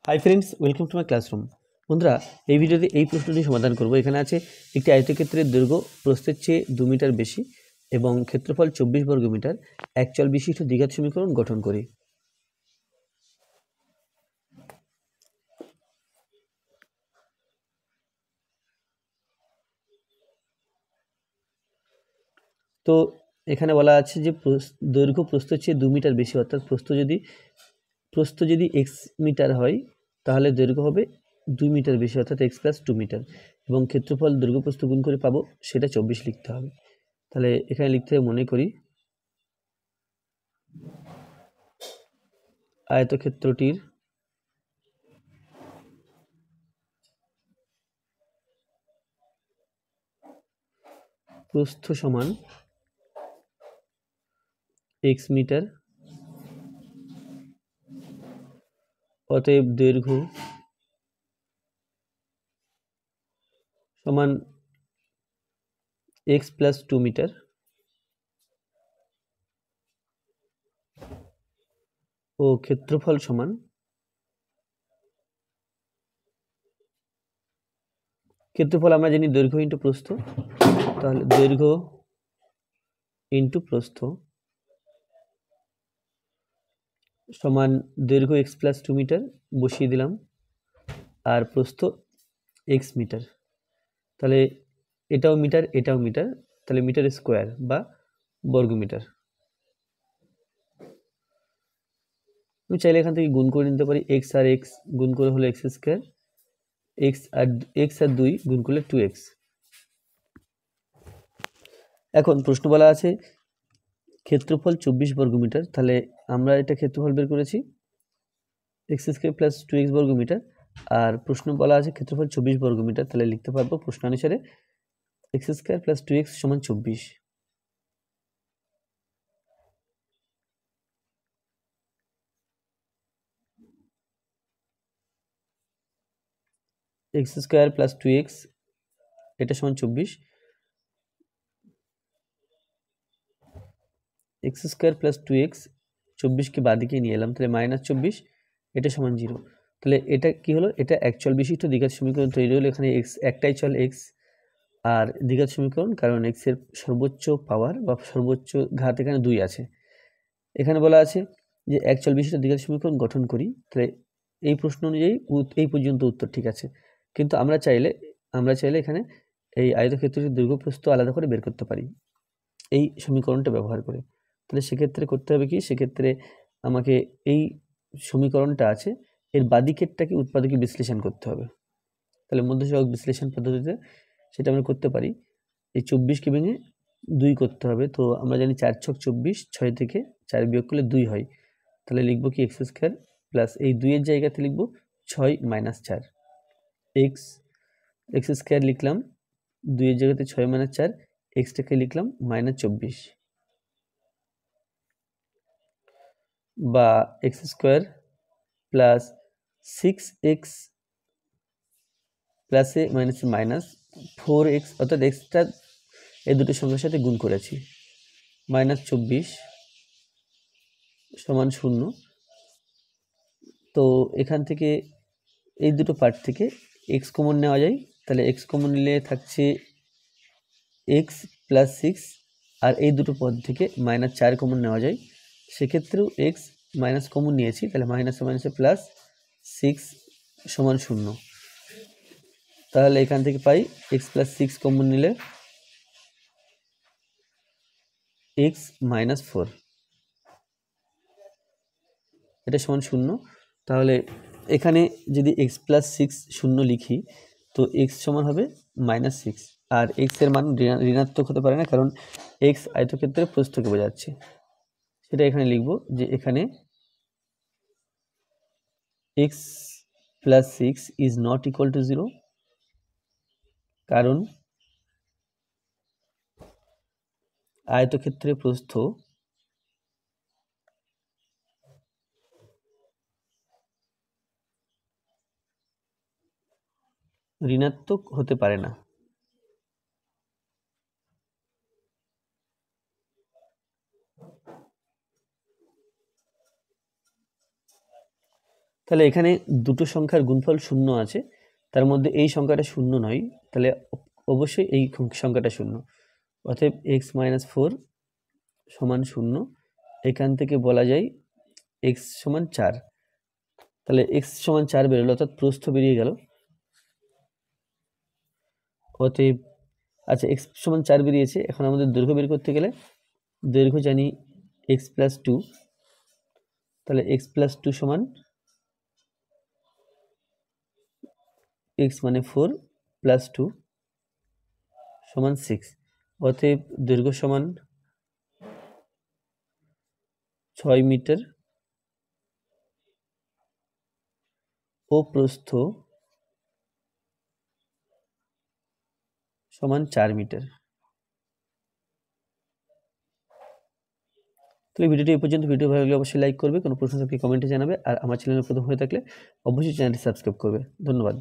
Hi friends, welcome to my classroom. বন্ধুরা, এই ভিডিওতে এই প্রশ্নটি সমাধান করব। এখানে আছে একটি আয়তক্ষেত্রের দৈর্ঘ্য প্রস্থের চেয়ে 2 মিটার বেশি এবং ক্ষেত্রফল 24 বর্গ মিটার, একচল বিশিষ্ট দ্বিঘাত সমীকরণ গঠন করি। তো এখানে বলা আছে যে দৈর্ঘ্য প্রস্থের চেয়ে 2 মিটার বেশি, অর্থাৎ প্রস্থ যদি এক্স মিটার হয় তাহলে দৈর্ঘ্য হবে 2 মিটার বেশি, অর্থাৎ এক্স প্লাস 2 মিটার, এবং ক্ষেত্রফল দৈর্ঘ্য প্রস্থ গুণ করে পাবো, সেটা 24 লিখতে হবে। তাহলে এখানে লিখতে হবে, মনে করি আয়তক্ষেত্রটির প্রস্থ সমান এক্স মিটার, অতএব দৈর্ঘ্য সমান এক্স প্লাস 2 মিটার ও ক্ষেত্রফল সমান আমরা জানি দৈর্ঘ্য ইন্টু প্রস্থ, তাহলে দৈর্ঘ্য ইন্টু প্রস্থ সমান দৈর্ঘ্য এক্স প্লাস 2 মিটার বসিয়ে দিলাম, আর প্রস্থ এক্স মিটার। তাহলে এটাও মিটার, এটাও মিটার, তাহলে মিটার স্কোয়ার বা বর্গ মিটার। আমি চাইলে এখান থেকে গুণ করে নিতে পারি, এক্স আর এক্স গুণ করে হলো এক্স স্কোয়ার, এক্স আর 2 গুণ করলে 2x। এখন প্রশ্ন বলা আছে ক্ষেত্রফল 24 বর্গ মিটার, তাহলে আমরা এটা ক্ষেত্রফল বের করেছি এক্স স্কোয়ার প্লাস 2x বর্গ মিটার, আর প্রশ্ন বলা আছে ক্ষেত্রফল 24 বর্গ মিটার, তাহলে লিখতে পারবো প্রশ্ন অনুসারে এক্স স্কোয়ার প্লাস 2x সমান 24। এক্স স্কোয়ার প্লাস 2x এটা সমান 24, এক্স স্কোয়ার প্লাস 2x 24কে বাদিকে নিয়ে এলাম, তাহলে -24, এটা সমান 0। তাহলে এটা কি হলো, এটা একচল বিশিষ্ট দ্বিঘাত সমীকরণ তৈরি হলো। এখানে এক্স একটাই চল এক্স, আর দ্বিঘাত সমীকরণ কারণ এক্স এর সর্বোচ্চ পাওয়ার বা সর্বোচ্চ ঘাত এখানে 2 আছে। এখানে বলা আছে যে একচল বিশিষ্ট দ্বিঘাত সমীকরণ গঠন করি, তাহলে এই প্রশ্ন অনুযায়ী এই পর্যন্ত উত্তর ঠিক আছে। কিন্তু আমরা চাইলে এখানে এই আয়তক্ষেত্রটির দৈর্ঘ্য প্রস্থ আলাদা করে বের করতে পারি এই সমীকরণটা ব্যবহার করে। তাহলে সেক্ষেত্রে করতে হবে কি, সেক্ষেত্রে আমাকে এই সমীকরণটা আছে এর বাদিকেরটাকে উৎপাদকে বিশ্লেষণ করতে হবে। তাহলে মধ্যসহগ বিশ্লেষণ পদ্ধতিতে সেটা আমরা করতে পারি। এই 24কে ভেঙে 2 করতে হবে, তো আমরা জানি 4 ছক 24, 6 থেকে 4 বিয়োগ করলে 2 হয়। তাহলে লিখবো কি এক্স স্কোয়ার প্লাস এই 2 এর জায়গাতে লিখবো 6 - 4, এক্স স্কোয়ার লিখলাম 2 এর জায়গাতে 6 - 4, এক্সটাকে লিখলাম -24, বা এক্স স্কোয়ার প্লাস 6x প্লাসে মাইনাসে মাইনাস 4x, অর্থাৎ এক্সটা এই দুটো সংখ্যার সাথে গুণ করেছি, -24 সমান 0। তো এখান থেকে এই দুটো পার্ট থেকে এক্স কমন নেওয়া যায়, তাহলে এক্স কমন নিলে থাকছে এক্স প্লাস 6, আর এই দুটো পদ থেকে -4 কমন নেওয়া যায়, সেক্ষেত্রেও এক্স মাইনাস কমন নিয়েছি, তাহলে মাইনাসে মাইনাসে প্লাস 6 সমান 0। তাহলে এখান থেকে পাই এক্স প্লাস 6 কমন নিলে এক্স -4, এটা সমান 0। তাহলে এখানে যদি এক্স প্লাস 6 0 লিখি, তো এক্স সমান হবে -6, আর এক্স এর মান ঋণাত্মক হতে পারে না, কারণ এক্স আয়তক্ষেত্রের প্রস্থকে বোঝাচ্ছে। সেটা এখানে লিখব যে এখানে x plus 6 is not equal to 0, কারণ আয়তক্ষেত্রের প্রস্থ ঋণাত্মক হতে পারে না। তাহলে এখানে দুটো সংখ্যার গুণফল 0 আছে, তার মধ্যে এই সংখ্যাটা 0 নয়, তাহলে অবশ্যই এই সংখ্যাটা 0। অতএব x-4 সমান 0। এখান থেকে বলা যায় x সমান 4। তাহলে x সমান 4 বেরোলো, অর্থাৎ প্রস্থ বেরিয়ে গেল। অতএব আচ্ছা, x সমান 4 বেরিয়েছে। এখন আমাদের দৈর্ঘ্য বের করতে গেলে দৈর্ঘ্য জানি x+2, তাহলে x+2 সমান x মানে 4 + 2 সমান 6। অতএব দৈর্ঘ্য সমান 6 মিটার ও প্রস্থ সমান 4 মিটার। তো এই ভিডিওটি এই পর্যন্ত। ভিডিও ভালো লাগলে অবশ্যই লাইক করবে, কোনো প্রশ্ন থাকলে কমেন্টে জানাবে, আর আমার চ্যানেলে প্রথম হয়ে থাকলে অবশ্যই চ্যানেলটি সাবস্ক্রাইব করবে। ধন্যবাদ।